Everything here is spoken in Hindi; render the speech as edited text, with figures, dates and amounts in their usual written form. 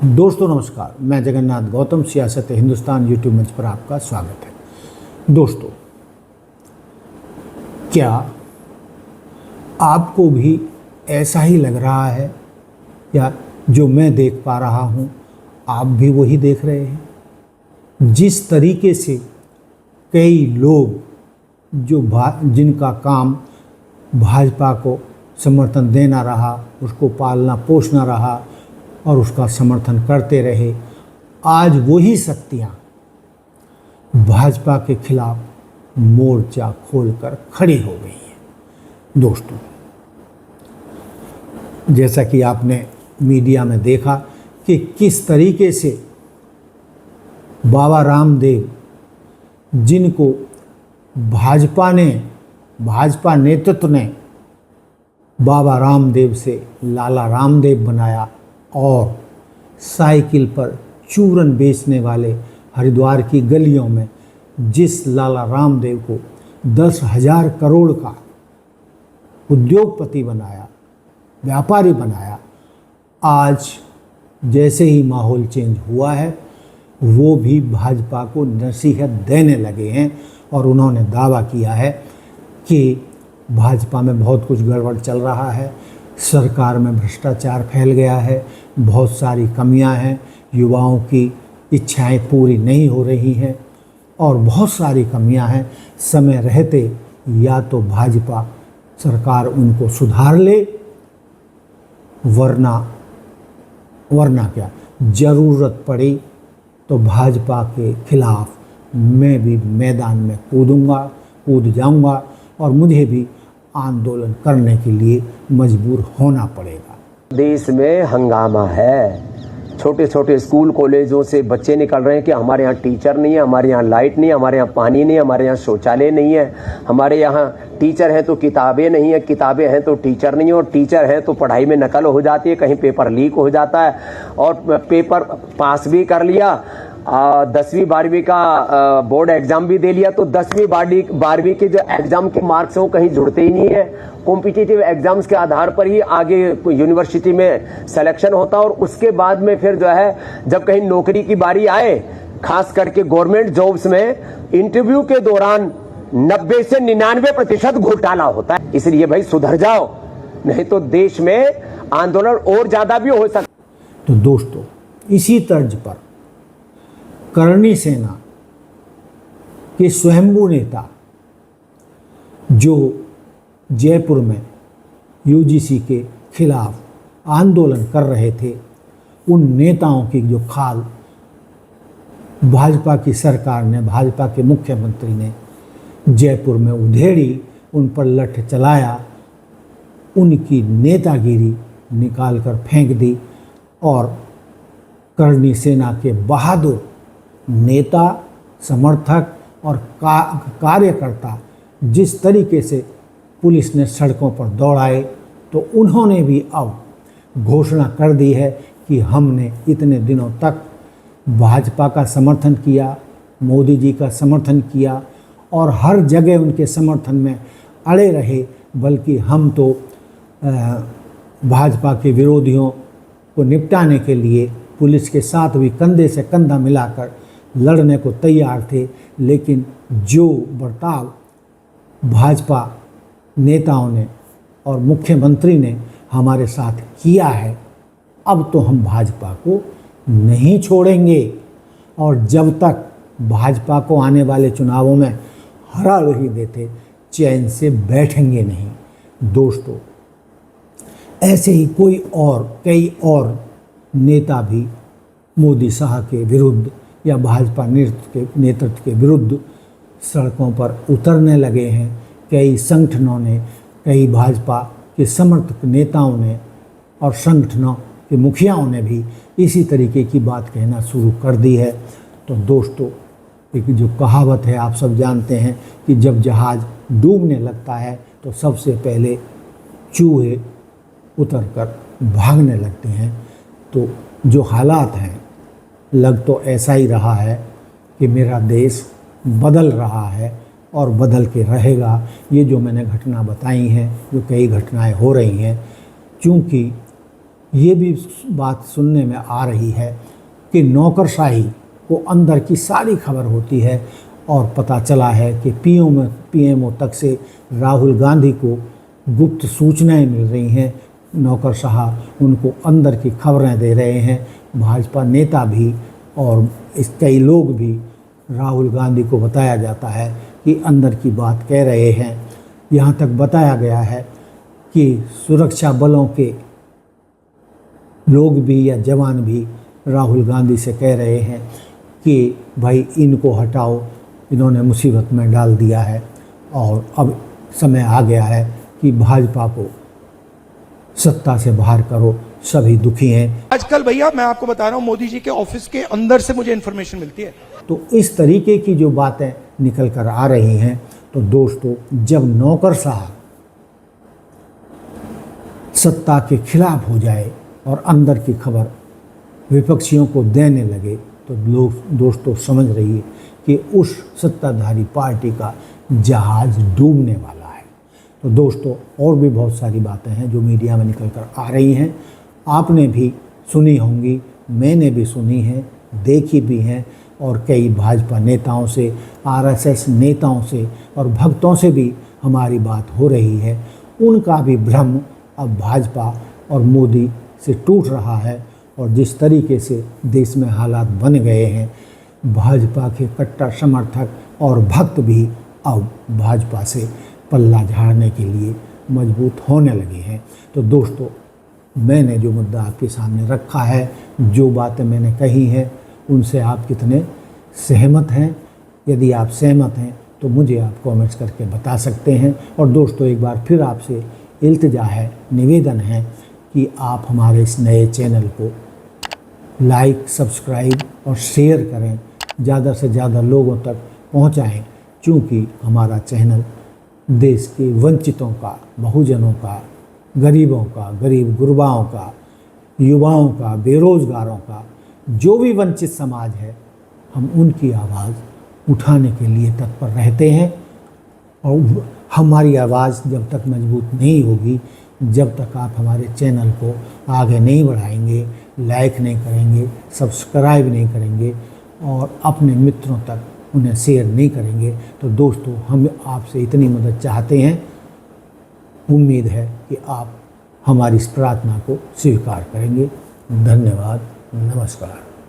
दोस्तों नमस्कार, मैं जगन्नाथ गौतम सियासत हिंदुस्तान यूट्यूब मंच पर आपका स्वागत है। दोस्तों, क्या आपको भी ऐसा ही लग रहा है या जो मैं देख पा रहा हूँ आप भी वही देख रहे हैं? जिस तरीके से कई लोग जिनका काम भाजपा को समर्थन देना रहा, उसको पालना पोषना रहा और उसका समर्थन करते रहे, आज वही शक्तियाँ भाजपा के खिलाफ मोर्चा खोलकर खड़ी हो गई हैं। दोस्तों, जैसा कि आपने मीडिया में देखा कि किस तरीके से बाबा रामदेव, जिनको भाजपा नेतृत्व ने बाबा रामदेव से लाला रामदेव बनाया और साइकिल पर चूरन बेचने वाले हरिद्वार की गलियों में जिस लाला रामदेव को 10,000 करोड़ का उद्योगपति बनाया, व्यापारी बनाया, आज जैसे ही माहौल चेंज हुआ है वो भी भाजपा को नसीहत देने लगे हैं और उन्होंने दावा किया है कि भाजपा में बहुत कुछ गड़बड़ चल रहा है, सरकार में भ्रष्टाचार फैल गया है, बहुत सारी कमियां हैं, युवाओं की इच्छाएं पूरी नहीं हो रही हैं और बहुत सारी कमियां हैं। समय रहते या तो भाजपा सरकार उनको सुधार ले, वरना क्या, ज़रूरत पड़ी तो भाजपा के खिलाफ मैं भी मैदान में कूद जाऊंगा और मुझे भी आंदोलन करने के लिए मजबूर होना पड़ेगा। देश में हंगामा है। छोटे छोटे स्कूल कॉलेजों से बच्चे निकल रहे हैं कि हमारे यहाँ टीचर नहीं है, हमारे यहाँ लाइट नहीं है, हमारे यहाँ पानी नहीं है, हमारे यहाँ शौचालय नहीं है, हमारे यहाँ टीचर हैं तो किताबें नहीं है, किताबें हैं तो टीचर नहीं है, और टीचर हैं तो पढ़ाई में नकल हो जाती है, कहीं पेपर लीक हो जाता है और पेपर पास भी कर लिया, 10वीं 12वीं का बोर्ड एग्जाम भी दे लिया तो 10वीं 12वीं के जो एग्जाम के मार्क्स हैं वो कहीं जुड़ते ही नहीं है। कॉम्पिटिटिव एग्जाम्स के आधार पर ही आगे यूनिवर्सिटी में सिलेक्शन होता है और उसके बाद में फिर जो है जब कहीं नौकरी की बारी आए, खास करके गवर्नमेंट जॉब्स में इंटरव्यू के दौरान 90 से 99% घोटाला होता है। इसलिए भाई सुधर जाओ, नहीं तो देश में आंदोलन और ज्यादा भी हो सकता। तो दोस्तों, इसी तर्ज पर करणी सेना के स्वयंभू नेता जो जयपुर में यूजीसी के खिलाफ आंदोलन कर रहे थे, उन नेताओं की जो खाल भाजपा की सरकार ने, भाजपा के मुख्यमंत्री ने जयपुर में उधेड़ी, उन पर लठ चलाया, उनकी नेतागिरी निकाल कर फेंक दी और करणी सेना के बहादुर नेता, समर्थक और कार्यकर्ता जिस तरीके से पुलिस ने सड़कों पर दौड़ाए, तो उन्होंने भी अब घोषणा कर दी है कि हमने इतने दिनों तक भाजपा का समर्थन किया, मोदी जी का समर्थन किया और हर जगह उनके समर्थन में अड़े रहे, बल्कि हम तो भाजपा के विरोधियों को निपटाने के लिए पुलिस के साथ भी कंधे से कंधा मिलाकर लड़ने को तैयार थे। लेकिन जो बर्ताव भाजपा नेताओं ने और मुख्यमंत्री ने हमारे साथ किया है, अब तो हम भाजपा को नहीं छोड़ेंगे और जब तक भाजपा को आने वाले चुनावों में हरा नहीं देते चैन से बैठेंगे नहीं। दोस्तों, ऐसे ही कई और नेता भी मोदी शाह के विरुद्ध या भाजपा नेतृत्व के विरुद्ध सड़कों पर उतरने लगे हैं। कई संगठनों ने, कई भाजपा के समर्थक नेताओं ने और संगठनों के मुखियाओं ने भी इसी तरीके की बात कहना शुरू कर दी है। तो दोस्तों, एक जो कहावत है आप सब जानते हैं कि जब जहाज़ डूबने लगता है तो सबसे पहले चूहे उतरकर भागने लगते हैं। तो जो हालात हैं, लग तो ऐसा ही रहा है कि मेरा देश बदल रहा है और बदल के रहेगा। ये जो मैंने घटना बताई हैं, जो कई घटनाएं हो रही हैं, चूँकि ये भी बात सुनने में आ रही है कि नौकरशाही को अंदर की सारी खबर होती है और पता चला है कि पीएमओ तक से राहुल गांधी को गुप्त सूचनाएं मिल रही हैं। नौकरशाह उनको अंदर की खबरें दे रहे हैं। भाजपा नेता भी और कई लोग भी राहुल गांधी को बताया जाता है कि अंदर की बात कह रहे हैं। यहाँ तक बताया गया है कि सुरक्षा बलों के लोग भी या जवान भी राहुल गांधी से कह रहे हैं कि भाई इनको हटाओ, इन्होंने मुसीबत में डाल दिया है और अब समय आ गया है कि भाजपा को सत्ता से बाहर करो, सभी दुखी हैं। आजकल भैया मैं आपको बता रहा हूं, मोदी जी के ऑफिस के अंदर से मुझे इंफॉर्मेशन मिलती है। तो इस तरीके की जो बातें निकल कर आ रही हैं, तो दोस्तों जब नौकरशाह सत्ता के खिलाफ हो जाए और अंदर की खबर विपक्षियों को देने लगे, तो लोग दोस्तों समझ रहिए कि उस सत्ताधारी पार्टी का जहाज डूबने वाला है। तो दोस्तों और भी बहुत सारी बातें हैं जो मीडिया में निकल कर आ रही हैं, आपने भी सुनी होंगी, मैंने भी सुनी हैं, देखी भी हैं और कई भाजपा नेताओं से, आरएसएस नेताओं से और भक्तों से भी हमारी बात हो रही है। उनका भी भ्रम अब भाजपा और मोदी से टूट रहा है और जिस तरीके से देश में हालात बन गए हैं, भाजपा के कट्टर समर्थक और भक्त भी अब भाजपा से पल्ला झाड़ने के लिए मजबूत होने लगे हैं। तो दोस्तों मैंने जो मुद्दा आपके सामने रखा है, जो बातें मैंने कही हैं, उनसे आप कितने सहमत हैं? यदि आप सहमत हैं तो मुझे आप कमेंट्स करके बता सकते हैं। और दोस्तों एक बार फिर आपसे इल्तिजा है, निवेदन है कि आप हमारे इस नए चैनल को लाइक, सब्सक्राइब और शेयर करें, ज़्यादा से ज़्यादा लोगों तक पहुंचाएं, क्योंकि हमारा चैनल देश के वंचितों का, बहुजनों का, गरीबों का, गरीब गुरबाओं का, युवाओं का, बेरोज़गारों का, जो भी वंचित समाज है, हम उनकी आवाज़ उठाने के लिए तत्पर रहते हैं। और हमारी आवाज़ जब तक मजबूत नहीं होगी, जब तक आप हमारे चैनल को आगे नहीं बढ़ाएंगे, लाइक नहीं करेंगे, सब्सक्राइब नहीं करेंगे और अपने मित्रों तक उन्हें शेयर नहीं करेंगे, तो दोस्तों हम आपसे इतनी मदद चाहते हैं। उम्मीद है कि आप हमारी इस प्रार्थना को स्वीकार करेंगे। धन्यवाद, नमस्कार।